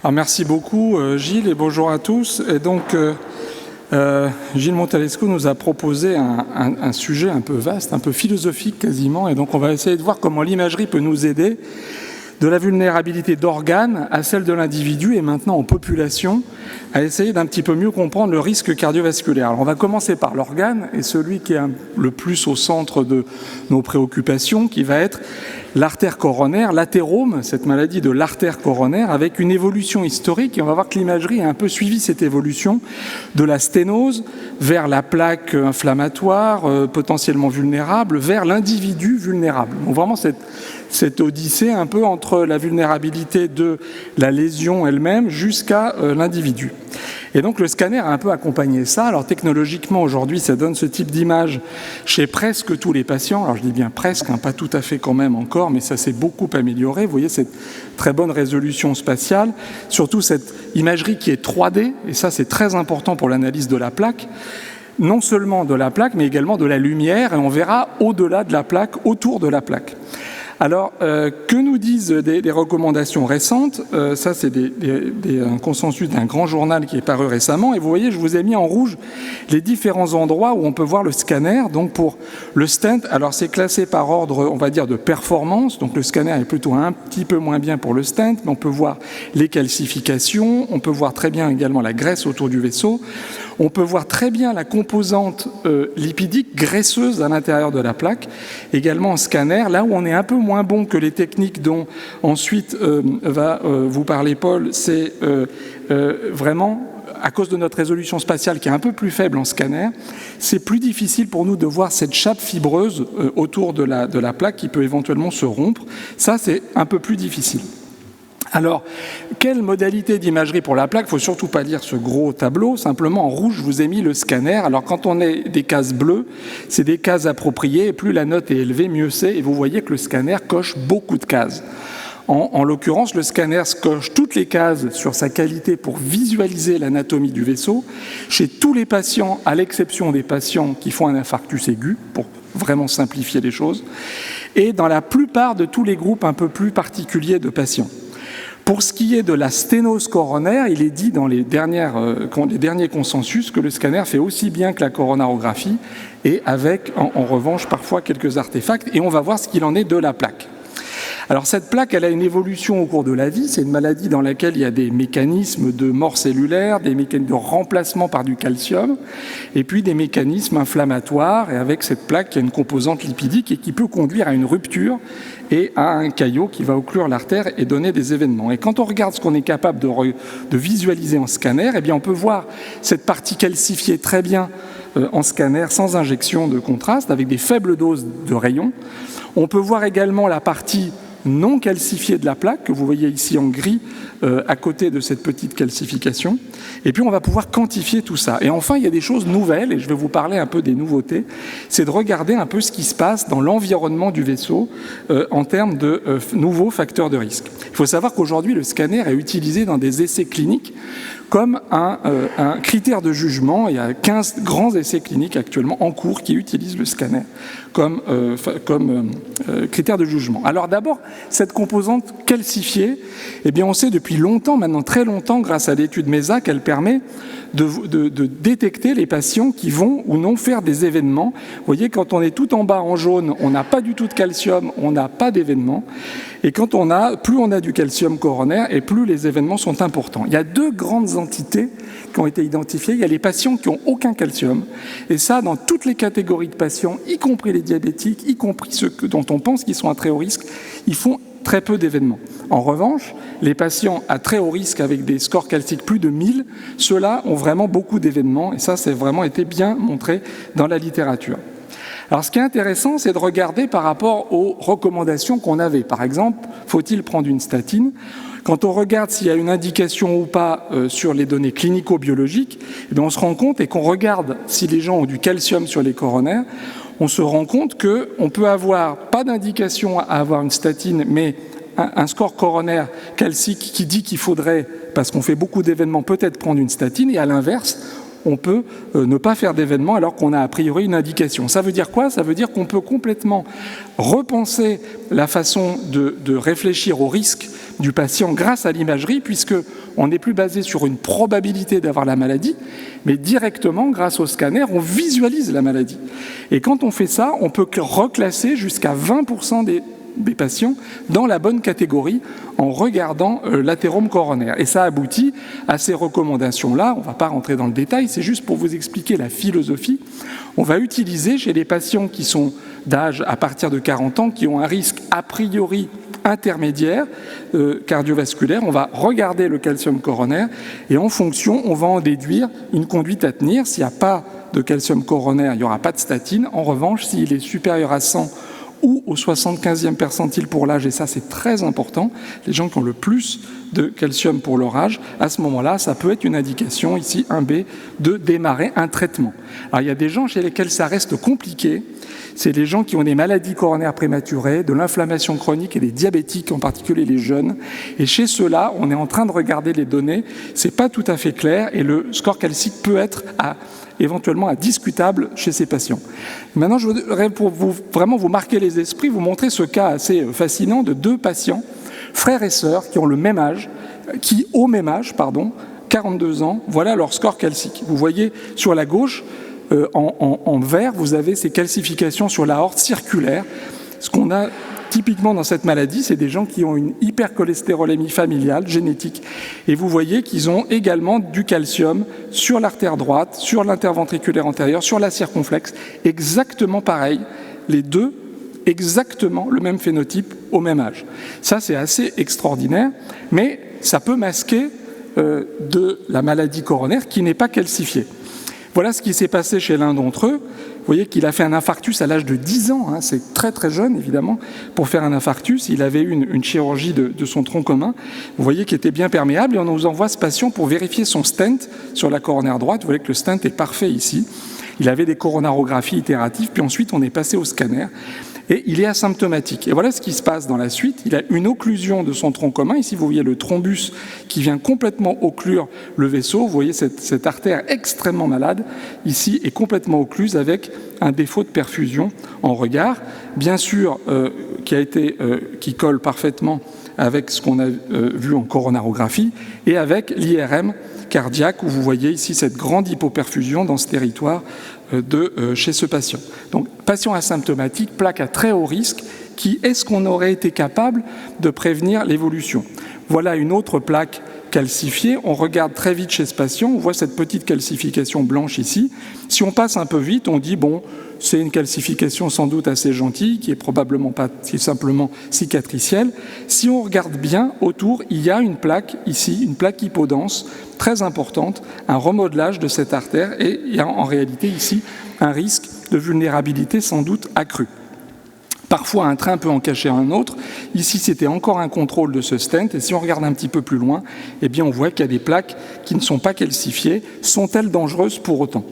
Alors, merci beaucoup Gilles et bonjour à tous. Et donc Gilles Montalesco nous a proposé un sujet un peu vaste, un peu philosophique quasiment, et donc on va essayer de voir comment l'imagerie peut nous aider de la vulnérabilité d'organes à celle de l'individu et maintenant en population à essayer d'un petit peu mieux comprendre le risque cardiovasculaire. Alors on va commencer par l'organe et celui qui est le plus au centre de nos préoccupations, qui va être l'artère coronaire, l'athérome, cette maladie de l'artère coronaire, avec une évolution historique. Et on va voir que l'imagerie a un peu suivi cette évolution de la sténose vers la plaque inflammatoire, potentiellement vulnérable, vers l'individu vulnérable. Donc vraiment cette odyssée un peu entre la vulnérabilité de la lésion elle-même jusqu'à l'individu. Et donc le scanner a un peu accompagné ça. Alors technologiquement aujourd'hui ça donne ce type d'image chez presque tous les patients. Alors je dis bien presque, pas tout à fait quand même encore, mais ça s'est beaucoup amélioré. Vous voyez cette très bonne résolution spatiale, surtout cette imagerie qui est 3D, et ça c'est très important pour l'analyse de la plaque. Non seulement de la plaque, mais également de la lumière, et on verra au-delà de la plaque, autour de la plaque. Alors, que nous disent des recommandations récentes? Ça, c'est un consensus d'un grand journal qui est paru récemment. Et vous voyez, je vous ai mis en rouge les différents endroits où on peut voir le scanner. Donc, pour le stent, alors c'est classé par ordre, on va dire, de performance. Donc, le scanner est plutôt un petit peu moins bien pour le stent, mais on peut voir les calcifications. On peut voir très bien également la graisse autour du vaisseau. On peut voir très bien la composante lipidique graisseuse à l'intérieur de la plaque, également en scanner, là où on est un peu moins bon que les techniques dont ensuite va vous parler Paul, c'est vraiment à cause de notre résolution spatiale qui est un peu plus faible en scanner, c'est plus difficile pour nous de voir cette chape fibreuse autour de la plaque qui peut éventuellement se rompre. Ça, c'est un peu plus difficile. Alors, quelle modalité d'imagerie pour la plaque? Il ne faut surtout pas lire ce gros tableau. Simplement, en rouge, je vous ai mis le scanner. Alors, quand on est des cases bleues, c'est des cases appropriées. Et plus la note est élevée, mieux c'est. Et vous voyez que le scanner coche beaucoup de cases. En l'occurrence, le scanner coche toutes les cases sur sa qualité pour visualiser l'anatomie du vaisseau. Chez tous les patients, à l'exception des patients qui font un infarctus aigu, pour vraiment simplifier les choses, et dans la plupart de tous les groupes un peu plus particuliers de patients. Pour ce qui est de la sténose coronaire, il est dit dans les derniers consensus que le scanner fait aussi bien que la coronarographie et avec, en revanche, parfois quelques artefacts. Et on va voir ce qu'il en est de la plaque. Alors cette plaque, elle a une évolution au cours de la vie. C'est une maladie dans laquelle il y a des mécanismes de mort cellulaire, des mécanismes de remplacement par du calcium, et puis des mécanismes inflammatoires. Et avec cette plaque, il y a une composante lipidique et qui peut conduire à une rupture et à un caillot qui va occlure l'artère et donner des événements. Et quand on regarde ce qu'on est capable de visualiser en scanner, eh bien on peut voir cette partie calcifiée très bien en scanner sans injection de contraste, avec des faibles doses de rayons. On peut voir également la partie non calcifiée de la plaque, que vous voyez ici en gris, à côté de cette petite calcification. Et puis on va pouvoir quantifier tout ça. Et enfin, il y a des choses nouvelles, et je vais vous parler un peu des nouveautés, c'est de regarder un peu ce qui se passe dans l'environnement du vaisseau en termes de nouveaux facteurs de risque. Il faut savoir qu'aujourd'hui, le scanner est utilisé dans des essais cliniques comme un critère de jugement. Il y a 15 grands essais cliniques actuellement en cours qui utilisent le scanner comme critère de jugement. Alors d'abord, cette composante calcifiée, eh bien on sait depuis longtemps, maintenant très longtemps, grâce à l'étude MESA, qu'elle permet de détecter les patients qui vont ou non faire des événements. Vous voyez, quand on est tout en bas en jaune, on n'a pas du tout de calcium, on n'a pas d'événements. Et plus on a du calcium coronaire et plus les événements sont importants. Il y a deux grandes entités qui ont été identifiées. Il y a les patients qui n'ont aucun calcium. Et ça, dans toutes les catégories de patients, y compris les diabétiques, y compris ceux dont on pense qu'ils sont à très haut risque, ils font très peu d'événements. En revanche, les patients à très haut risque avec des scores calciques plus de 1000, ceux-là ont vraiment beaucoup d'événements. Et ça, c'est vraiment été bien montré dans la littérature. Alors, ce qui est intéressant, c'est de regarder par rapport aux recommandations qu'on avait. Par exemple, faut-il prendre une statine? Quand on regarde s'il y a une indication ou pas sur les données clinico-biologiques, eh bien on se rend compte, et qu'on regarde si les gens ont du calcium sur les coronaires, on se rend compte qu'on peut avoir pas d'indication à avoir une statine, mais un score coronaire calcique qui dit qu'il faudrait, parce qu'on fait beaucoup d'événements, peut-être prendre une statine, et à l'inverse, on peut ne pas faire d'événement alors qu'on a a priori une indication. Ça veut dire quoi? Ça veut dire qu'on peut complètement repenser la façon de réfléchir au risque du patient grâce à l'imagerie, puisqu'on n'est plus basé sur une probabilité d'avoir la maladie, mais directement, grâce au scanner, on visualise la maladie. Et quand on fait ça, on peut reclasser jusqu'à 20% des patients dans la bonne catégorie en regardant l'athérome coronaire. Et ça aboutit à ces recommandations-là. On ne va pas rentrer dans le détail, c'est juste pour vous expliquer la philosophie. On va utiliser chez les patients qui sont d'âge à partir de 40 ans, qui ont un risque a priori intermédiaire cardiovasculaire, on va regarder le calcium coronaire et en fonction, on va en déduire une conduite à tenir. S'il n'y a pas de calcium coronaire, il n'y aura pas de statine. En revanche, s'il est supérieur à 100 ou au 75e percentile pour l'âge, et ça c'est très important, les gens qui ont le plus de calcium pour leur âge, à ce moment-là, ça peut être une indication, ici 1B, de démarrer un traitement. Alors il y a des gens chez lesquels ça reste compliqué, c'est les gens qui ont des maladies coronaires prématurées, de l'inflammation chronique et les diabétiques, en particulier les jeunes. Et chez ceux-là, on est en train de regarder les données, c'est pas tout à fait clair et le score calcique peut être éventuellement discutable chez ces patients. Maintenant, je voudrais pour vraiment vous marquer les esprits, vous montrer ce cas assez fascinant de deux patients, frères et sœurs, qui ont le même âge, au même âge, 42 ans, voilà leur score calcique. Vous voyez sur la gauche, en vert, vous avez ces calcifications sur l'aorte circulaire. Ce qu'on a typiquement dans cette maladie, c'est des gens qui ont une hypercholestérolémie familiale, génétique. Et vous voyez qu'ils ont également du calcium sur l'artère droite, sur l'interventriculaire antérieur, sur la circonflexe. Exactement pareil, les deux, exactement le même phénotype au même âge. Ça, c'est assez extraordinaire, mais ça peut masquer de la maladie coronaire qui n'est pas calcifiée. Voilà ce qui s'est passé chez l'un d'entre eux. Vous voyez qu'il a fait un infarctus à l'âge de 10 ans, c'est très très jeune évidemment, pour faire un infarctus. Il avait eu une chirurgie de son tronc commun, vous voyez qu'il était bien perméable, et on nous envoie ce patient pour vérifier son stent sur la coronaire droite. Vous voyez que le stent est parfait ici. Il avait des coronarographies itératives, puis ensuite on est passé au scanner. Et il est asymptomatique. Et voilà ce qui se passe dans la suite. Il a une occlusion de son tronc commun. Ici, vous voyez le thrombus qui vient complètement occlure le vaisseau. Vous voyez cette artère extrêmement malade, ici, est complètement occluse avec un défaut de perfusion en regard. Bien sûr, qui colle parfaitement avec ce qu'on a vu en coronarographie et avec l'IRM cardiaque, où vous voyez ici cette grande hypoperfusion dans ce territoire chez ce patient. Donc, patient asymptomatique, plaque à très haut risque, est-ce qu'on aurait été capable de prévenir l'évolution? Voilà une autre plaque calcifiée. On regarde très vite chez ce patient, on voit cette petite calcification blanche ici. Si on passe un peu vite, on dit, bon, c'est une calcification sans doute assez gentille, qui est probablement pas, qui est simplement cicatricielle. Si on regarde bien autour, il y a une plaque ici, une plaque hypodense, très importante, un remodelage de cette artère, et il y a en réalité ici un risque de vulnérabilité sans doute accru. Parfois, un train peut en cacher un autre. Ici, c'était encore un contrôle de ce stent. Et si on regarde un petit peu plus loin, eh bien, on voit qu'il y a des plaques qui ne sont pas calcifiées. Sont-elles dangereuses pour autant ?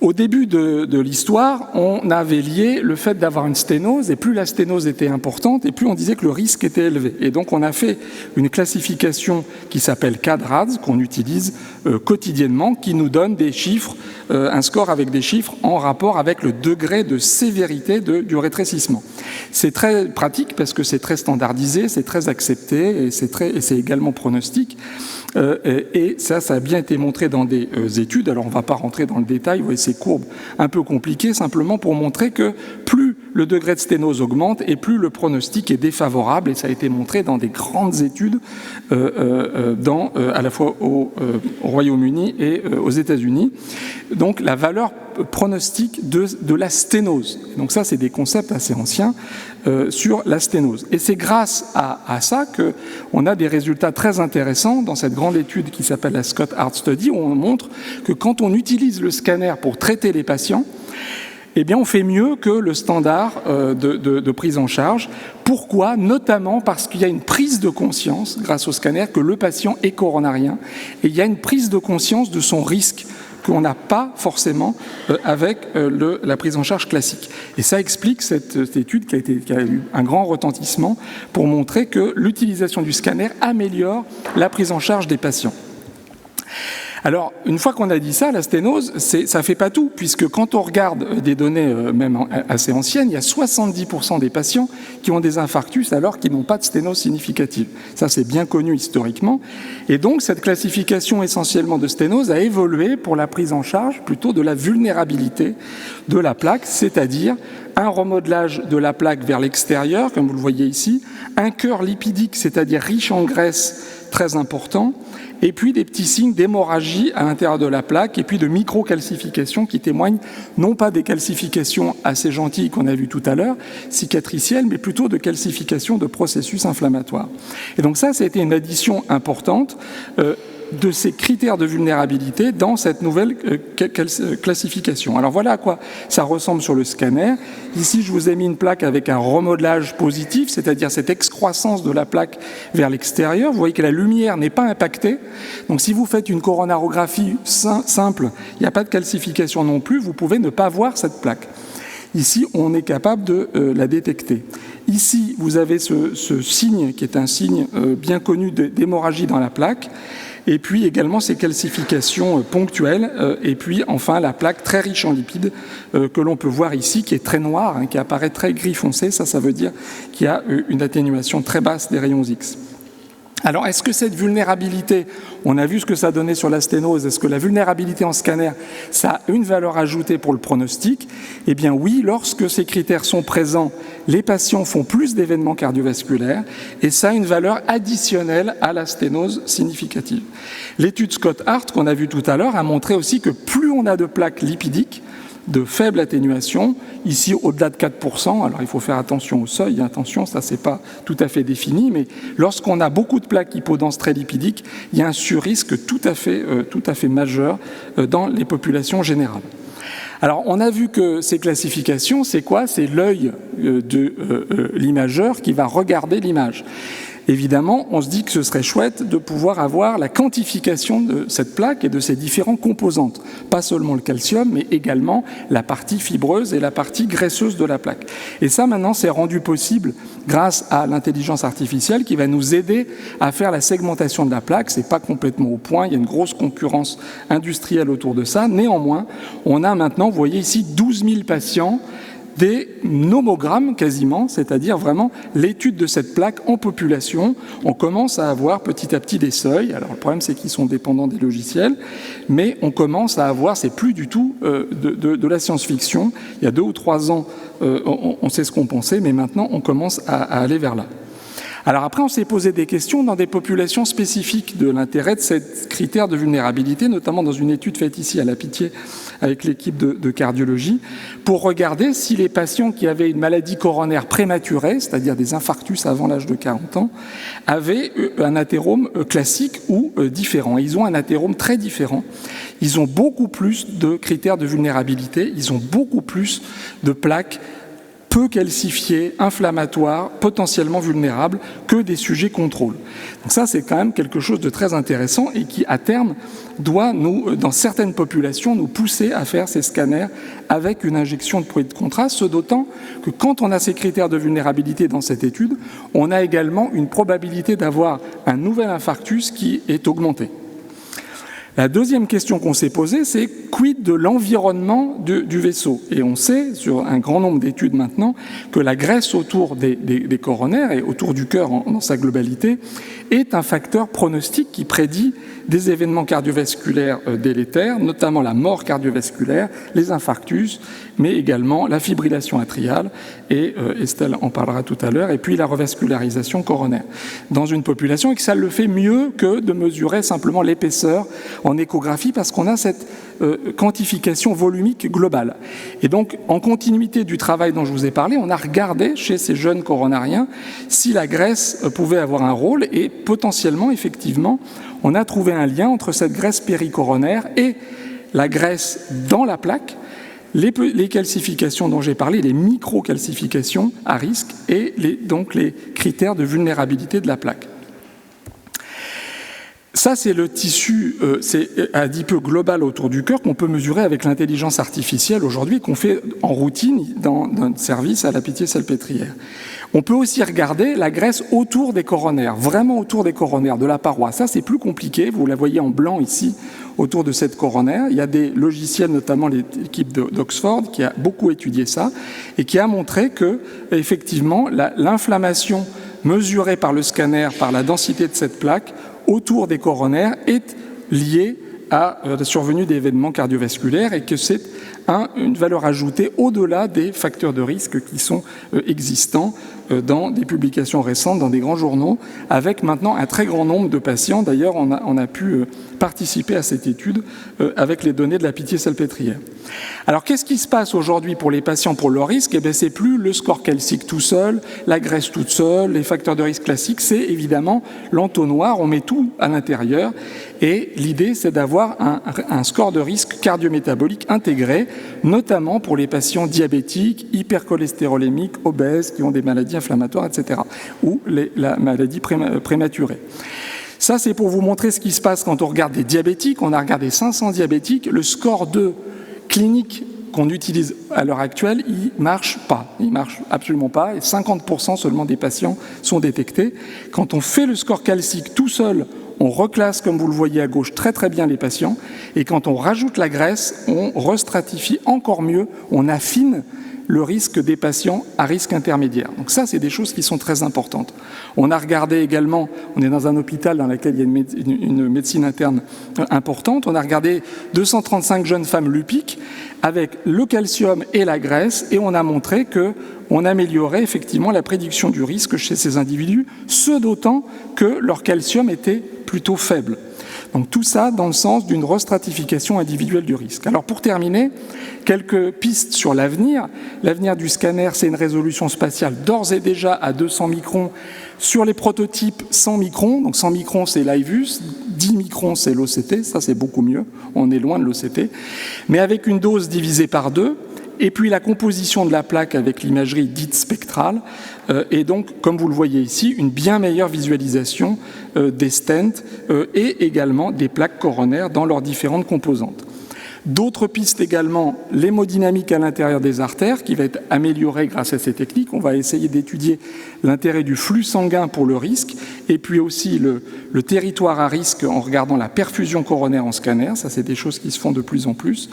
Au début de l'histoire, on avait lié le fait d'avoir une sténose, et plus la sténose était importante, et plus on disait que le risque était élevé. Et donc on a fait une classification qui s'appelle CADRADS, qu'on utilise quotidiennement, qui nous donne des chiffres, un score avec des chiffres en rapport avec le degré de sévérité du rétrécissement. C'est très pratique parce que c'est très standardisé, c'est très accepté, et c'est également pronostique. Et ça a bien été montré dans des études. Alors on ne va pas rentrer dans le détail, vous voyez ces courbes un peu compliquées, simplement pour montrer que plus le degré de sténose augmente et plus le pronostic est défavorable, et ça a été montré dans des grandes études à la fois au Royaume-Uni et aux États-Unis. Donc la valeur pronostique de la sténose. Donc ça, c'est des concepts assez anciens sur la sténose. Et c'est grâce à ça qu'on a des résultats très intéressants dans cette grande étude qui s'appelle la Scott Heart Study, où on montre que quand on utilise le scanner pour traiter les patients, eh bien, on fait mieux que le standard de prise en charge. Pourquoi ? Notamment parce qu'il y a une prise de conscience, grâce au scanner, que le patient est coronarien, et il y a une prise de conscience de son risque qu'on n'a pas forcément avec la prise en charge classique. Et ça explique cette étude qui a eu un grand retentissement pour montrer que l'utilisation du scanner améliore la prise en charge des patients. Alors, une fois qu'on a dit ça, la sténose, ça ne fait pas tout, puisque quand on regarde des données même assez anciennes, il y a 70% des patients qui ont des infarctus alors qu'ils n'ont pas de sténose significative. Ça, c'est bien connu historiquement. Et donc, cette classification essentiellement de sténose a évolué pour la prise en charge plutôt de la vulnérabilité de la plaque, c'est-à-dire un remodelage de la plaque vers l'extérieur, comme vous le voyez ici, un cœur lipidique, c'est-à-dire riche en graisse, très important, et puis des petits signes d'hémorragie à l'intérieur de la plaque, et puis de microcalcifications qui témoignent non pas des calcifications assez gentilles qu'on a vues tout à l'heure, cicatricielles, mais plutôt de calcifications de processus inflammatoires. Et donc ça a été une addition importante de ces critères de vulnérabilité dans cette nouvelle classification. Alors voilà à quoi ça ressemble sur le scanner. Ici, je vous ai mis une plaque avec un remodelage positif, c'est-à-dire cette excroissance de la plaque vers l'extérieur. Vous voyez que la lumière n'est pas impactée. Donc si vous faites une coronarographie simple, il n'y a pas de calcification non plus, vous pouvez ne pas voir cette plaque. Ici, on est capable de la détecter. Ici, vous avez ce signe qui est un signe bien connu d'hémorragie dans la plaque. Et puis également ces calcifications ponctuelles, et puis enfin la plaque très riche en lipides que l'on peut voir ici, qui est très noire, hein, qui apparaît très gris foncé, ça veut dire qu'il y a une atténuation très basse des rayons X. Alors, est-ce que cette vulnérabilité, on a vu ce que ça donnait sur la sténose, est-ce que la vulnérabilité en scanner, ça a une valeur ajoutée pour le pronostic? Eh bien oui, lorsque ces critères sont présents, les patients font plus d'événements cardiovasculaires et ça a une valeur additionnelle à la sténose significative. L'étude Scott-Hart qu'on a vue tout à l'heure a montré aussi que plus on a de plaques lipidiques, de faible atténuation, ici au-delà de 4%, alors il faut faire attention au seuil, attention, ça c'est pas tout à fait défini, mais lorsqu'on a beaucoup de plaques hypodenses très lipidiques, il y a un surrisque tout à fait majeur dans les populations générales. Alors, on a vu que ces classifications, c'est quoi? C'est l'œil de l'imageur qui va regarder l'image. Évidemment, on se dit que ce serait chouette de pouvoir avoir la quantification de cette plaque et de ses différentes composantes. Pas seulement le calcium, mais également la partie fibreuse et la partie graisseuse de la plaque. Et ça, maintenant, c'est rendu possible grâce à l'intelligence artificielle qui va nous aider à faire la segmentation de la plaque. C'est pas complètement au point, il y a une grosse concurrence industrielle autour de ça. Néanmoins, on a maintenant, vous voyez ici, 12 000 patients, des nomogrammes quasiment, c'est-à-dire vraiment l'étude de cette plaque en population. On commence à avoir petit à petit des seuils. Alors le problème, c'est qu'ils sont dépendants des logiciels, mais on commence à avoir, c'est plus du tout de la science-fiction. Il y a 2 ou 3 ans, on sait ce qu'on pensait, mais maintenant, on commence à aller vers là. Alors après, on s'est posé des questions dans des populations spécifiques de l'intérêt de ces critères de vulnérabilité, notamment dans une étude faite ici à la Pitié avec l'équipe de cardiologie, pour regarder si les patients qui avaient une maladie coronaire prématurée, c'est-à-dire des infarctus avant l'âge de 40 ans, avaient un athérome classique ou différent. Ils ont un athérome très différent. Ils ont beaucoup plus de critères de vulnérabilité, ils ont beaucoup plus de plaques peu calcifiés, inflammatoires, potentiellement vulnérables que des sujets contrôle. Donc ça, c'est quand même quelque chose de très intéressant et qui, à terme, doit, dans certaines populations, nous pousser à faire ces scanners avec une injection de produit de contraste, ce d'autant que quand on a ces critères de vulnérabilité dans cette étude, on a également une probabilité d'avoir un nouvel infarctus qui est augmentée. La deuxième question qu'on s'est posée, c'est quid de l'environnement du vaisseau? Et on sait, sur un grand nombre d'études maintenant, que la graisse autour des coronaires et autour du cœur dans sa globalité est un facteur pronostique qui prédit des événements cardiovasculaires délétères, notamment la mort cardiovasculaire, les infarctus, mais également la fibrillation atriale, et Estelle en parlera tout à l'heure, et puis la revascularisation coronaire dans une population, et que ça le fait mieux que de mesurer simplement l'épaisseur en échographie, parce qu'on a cette quantification volumique globale. Et donc, en continuité du travail dont je vous ai parlé, on a regardé chez ces jeunes coronariens si la graisse pouvait avoir un rôle, et potentiellement, effectivement, on a trouvé un lien entre cette graisse péricoronaire et la graisse dans la plaque, les calcifications dont j'ai parlé, les microcalcifications à risque, et donc les critères de vulnérabilité de la plaque. Ça, c'est le tissu adipeux global autour du cœur qu'on peut mesurer avec l'intelligence artificielle aujourd'hui, qu'on fait en routine dans notre service à la Pitié-Salpêtrière. On peut aussi regarder la graisse autour des coronaires, vraiment autour des coronaires, de la paroi. Ça, c'est plus compliqué. Vous la voyez en blanc ici, autour de cette coronaire. Il y a des logiciels, notamment l'équipe d'Oxford, qui a beaucoup étudié ça et qui a montré que, effectivement, l'inflammation mesurée par le scanner, par la densité de cette plaque autour des coronaires, est liée à la survenue d'événements cardiovasculaires et que c'est une valeur ajoutée au-delà des facteurs de risque qui sont existants dans des publications récentes, dans des grands journaux, avec maintenant un très grand nombre de patients. D'ailleurs, on a pu participer à cette étude avec les données de la Pitié-Salpêtrière. Alors, qu'est-ce qui se passe aujourd'hui pour les patients pour leur risque? Eh bien, c'est plus le score calcique tout seul, la graisse toute seule, les facteurs de risque classiques, c'est évidemment l'entonnoir, on met tout à l'intérieur. Et l'idée, c'est d'avoir un score de risque cardiométabolique intégré, notamment pour les patients diabétiques, hypercholestérolémiques, obèses, qui ont des maladies inflammatoires, etc., ou la maladie prématurée. Ça, c'est pour vous montrer ce qui se passe quand on regarde des diabétiques. On a regardé 500 diabétiques. Le score 2 clinique qu'on utilise à l'heure actuelle, il marche pas. Il marche absolument pas. Et 50% seulement des patients sont détectés. Quand on fait le score calcique tout seul, on reclasse, comme vous le voyez à gauche, très très bien les patients. Et quand on rajoute la graisse, on restratifie encore mieux, on affine le risque des patients à risque intermédiaire. Donc ça, c'est des choses qui sont très importantes. On a regardé également, on est dans un hôpital dans lequel il y a une médecine interne importante, on a regardé 235 jeunes femmes lupiques avec le calcium et la graisse, et on a montré qu'on améliorait effectivement la prédiction du risque chez ces individus, ce d'autant que leur calcium était plutôt faible. Donc tout ça dans le sens d'une restratification individuelle du risque. Alors pour terminer, quelques pistes sur l'avenir. L'avenir du scanner, c'est une résolution spatiale d'ores et déjà à 200 microns sur les prototypes 100 microns. Donc 100 microns, c'est l'IVUS, 10 microns, c'est l'OCT. Ça, c'est beaucoup mieux. On est loin de l'OCT. Mais avec une dose divisée par 2. Et puis la composition de la plaque avec l'imagerie dite spectrale, et donc, comme vous le voyez ici, une bien meilleure visualisation des stents et également des plaques coronaires dans leurs différentes composantes. D'autres pistes également, l'hémodynamique à l'intérieur des artères, qui va être améliorée grâce à ces techniques. On va essayer d'étudier l'intérêt du flux sanguin pour le risque, et puis aussi le territoire à risque en regardant la perfusion coronaire en scanner. Ça, c'est des choses qui se font de plus en plus.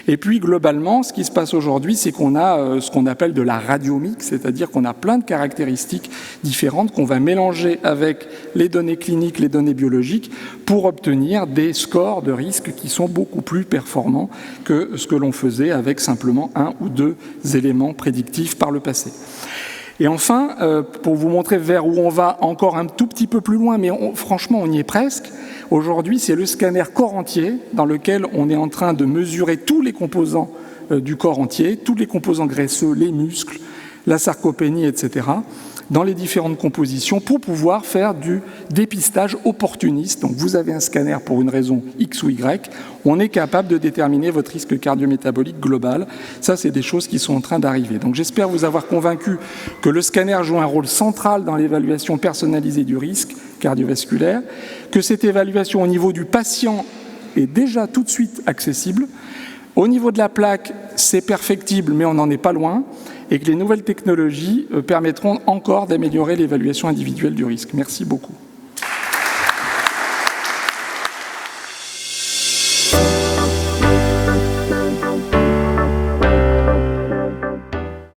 Et puis, globalement, ce qui se passe aujourd'hui, c'est qu'on a ce qu'on appelle de la radiomique, c'est-à-dire qu'on a plein de caractéristiques différentes qu'on va mélanger avec les données cliniques, les données biologiques, pour obtenir des scores de risque qui sont beaucoup plus performants que ce que l'on faisait avec simplement 1 ou 2 éléments prédictifs par le passé. Et enfin, pour vous montrer vers où on va encore un tout petit peu plus loin, mais franchement on y est presque, aujourd'hui c'est le scanner corps entier dans lequel on est en train de mesurer tous les composants du corps entier, tous les composants graisseux, les muscles, la sarcopénie, etc., dans les différentes compositions pour pouvoir faire du dépistage opportuniste. Donc vous avez un scanner pour une raison X ou Y, on est capable de déterminer votre risque cardiométabolique global. Ça, c'est des choses qui sont en train d'arriver. Donc j'espère vous avoir convaincu que le scanner joue un rôle central dans l'évaluation personnalisée du risque cardiovasculaire, que cette évaluation au niveau du patient est déjà tout de suite accessible. Au niveau de la plaque, c'est perfectible, mais on n'en est pas loin, et que les nouvelles technologies permettront encore d'améliorer l'évaluation individuelle du risque. Merci beaucoup.